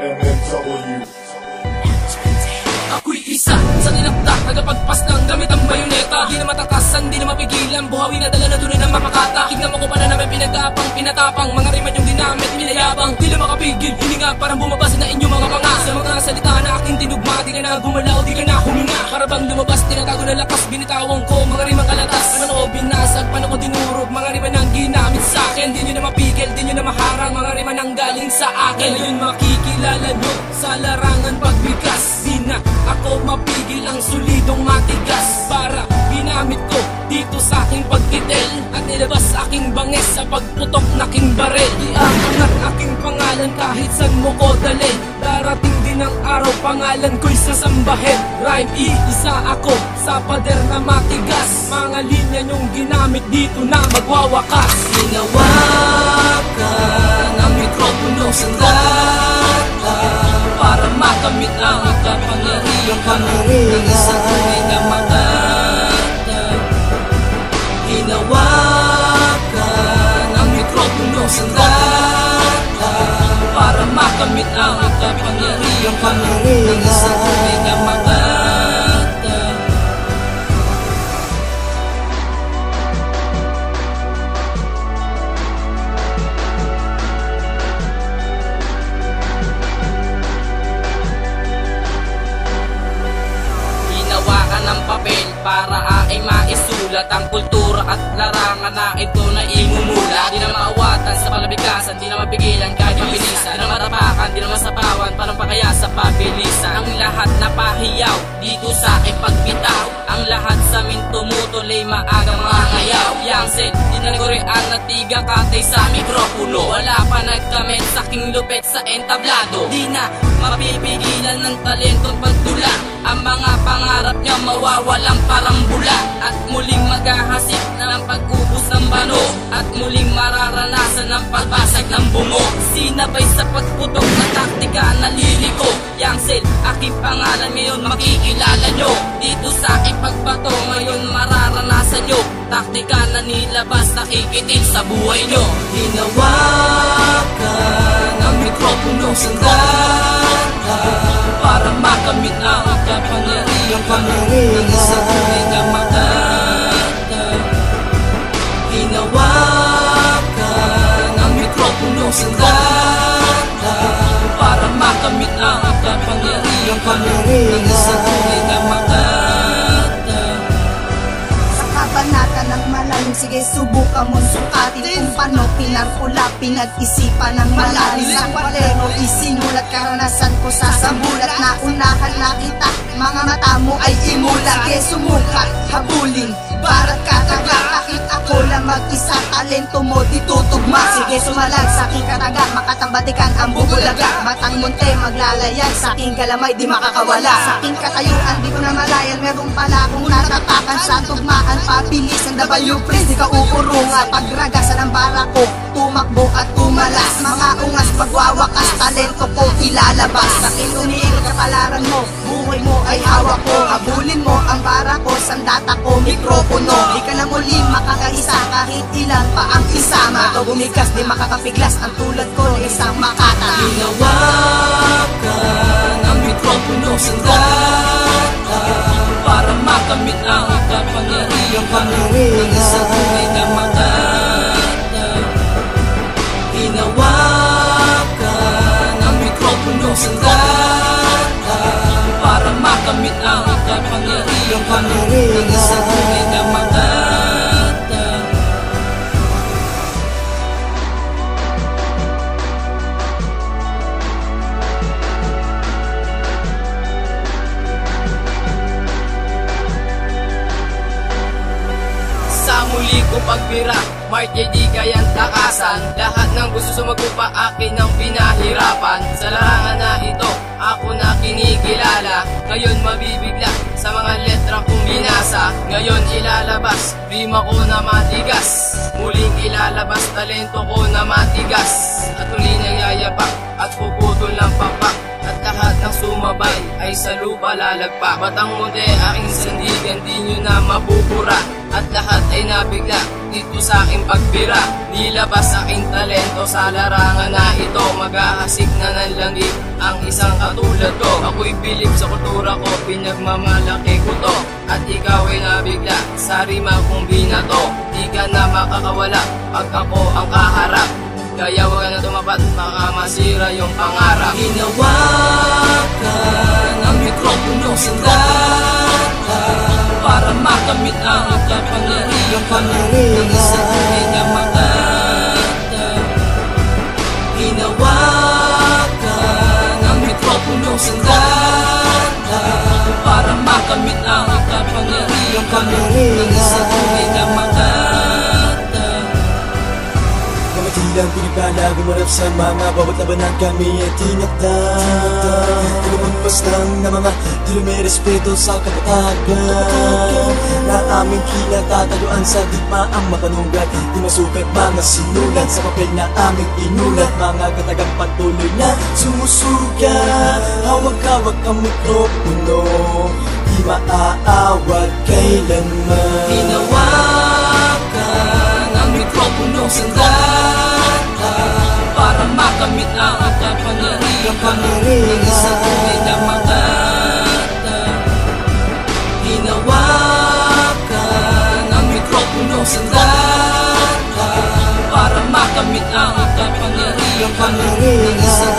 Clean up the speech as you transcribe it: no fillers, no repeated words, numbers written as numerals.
MMW. Ako'y isa sa tinakda, nagapagpas ng gamit ang bayoneta. Di na matakasan, di na mapigilan, buhawi na dala na tunay ng mamakata. Tignan mo ko pa na namin pinagapang, pinatapang, mga riman yung dinamit, minayabang. Di na makapigil, hininga parang bumabasa na inyong mga panga. Sa mga salita na aking tinugma, di ka na gumalaw, di ka na huminga. Para bang lumabas, tinatago na lakas, binitawang ko, mga rimang kalatas. Ano ko binasag, paano ko dinurog, mga riman ang ginamit sa akin. Di nyo na mapigil, di nyo na maharang, mga riman ang galing sa akin. Ngayon makikilala nyo sa larangan pagbigas. Di na ako mapigil ang solidong matigas. Para ginamit ko dito sa aking pagkitel at nilabas aking bangis sa pagputok na aking barel. Iangat aking pangalan kahit san mo ko dalhin. Darating din ang araw pangalan ko'y sasambahin. Rhyme isa ako sa pader na matigas. Mga linya nyong ginamit dito na magwawakas. Hinawakan ang mikropono sa data para makamit ang kapangyarihan ng isang tunay na makata. Hinawakan ang mikropono sa data para makamit ang kapangyarihan ng isang tunay na makata. Ng papel para ay maisulat ang kultura at larangan na ito na imumula. Di na maawatan sa palabikasan, di na mapigilan kahit mabilisan. Di na matapakan, di na masapawan, parang pakaya sa pabilisan. Ang lahat na pahiyaw dito sa ipagbitaw, ang lahat sa amin tumutuloy maagang mangayaw. Yang set, di na nagurian na tiga katay sa mikropono. Wala pa nagkamit sa aking lupet sa entablado. Di na mapipigilan ng talentong pagtula. Ang mga pangarap niya mawawalang parang bula. At muling maghahasik ng pag-ubos ng bano. At muling mararanasan ng pagbasag ng bungo. Sinabay sa pagputok na taktika na liriko. Yang Sel, aking pangalan ngayon makikilala nyo. Dito sa ipagbato ngayon mararanasan nyo. Taktika na nilabas nakikitin sa buhay nyo. Hinawakan ang mikropono sa data para makamit ang kapangyarihan ng isang tunay na makata. Hinawakan ang mikropono sa data para makamit ang kapangyarihan ng isang tunay na makata. Sa kabanata ng malalim, sige subukan mong sukatin kung paano pinarpula, pinag-isipan ng malalim. Sa kwaderno isinulat karanasan ko sa sabulat na unahan na kita. Mga mata mo ay imulat, kaya sumukat, habulin, barat kataga. Kahit ako lang mag-isa, talento mo di tutugma. Sige sumalag sa aking kataga, makatambatikan ang bubulaga. Batang munte maglalayan, sa aking galamay di makakawala. Sa aking katayuan di ko na malayan, meron pala akong natatakan. Sa tugmaan pabilis ang W Prince, di ka uurungan. Pagragasan ang bara ko, tumakbo at tumalas. Mga ungas pagwawakas, talento ko ilalabas. Sa aking umiikot kapalaran mo, buhay mo ay hawak ko. Habulin mo ang bara ko, sandata ko, mikropono. Di ka na muling makakaisa kahit ilan pa ang isama. Ito bumigas, di makakapiglas ang tulad ko na isang makata. Hinawakan ang mikropono sa data para makamit ang kapangyarihan ng isang tunay na makata. Hinawakan ang mikropono sa data para makamit ang kapangyarihan ng isang tunay na makata. Sa muli ko pagbira, Mart di kayang takasan. Lahat ng gusto sumagupa akin ang pinahirapan. Sa larangan na ito, ako na kinikilala. Ngayon mabibigla sa mga letra kong binasa. Ngayon ilalabas, rima ko na matigas. Muling ilalabas, talento ko na matigas. At muli nagyayapak at puputol ng pakpak. At lahat ng sumabay ay sa lupa lalagpak. Batang munti aking sandigan, di nyo na mabubura. at lahat ay nabigla dito sa aking pagbira. Nilabas aking talento sa larangan na ito. Mag-ahasik na ng langit ang isang katulad ko. Ako'y bilib sa kultura ko, pinagmamalaki ko to. At ikaw ay nabigla sa rima kong binato. Di ka na makakawala pag ako ang kaharap. Kaya huwag ka na tumapat, baka masira yung pangarap. Hinawakan ang mikropono sa data para makamit ang kapangyarihan ng isang tunay na makata. Hinawakan ang mikropono sa data para makamit ang kapangyarihan ng isang tunay na makata. Lang pinipala, gumarap sa mga bawat labanan kami ay tinakda. Lumampas lang na mga di lumirespeto sa kapatagan na aming kinatataluan sa digmaang mapanugat. Di masukat mga sinulat sa papel na aming inulat. Mga katagang patuloy na sumusuga. Hawag-hawag ang mikropono, di maaawat kailanman. Hinawakan ang mikropono sa para makamit ang kapangyarihan ng isang tunay na makata. Hinawakan ang mikropono sa data para makamit ang kapangyarihan ng isang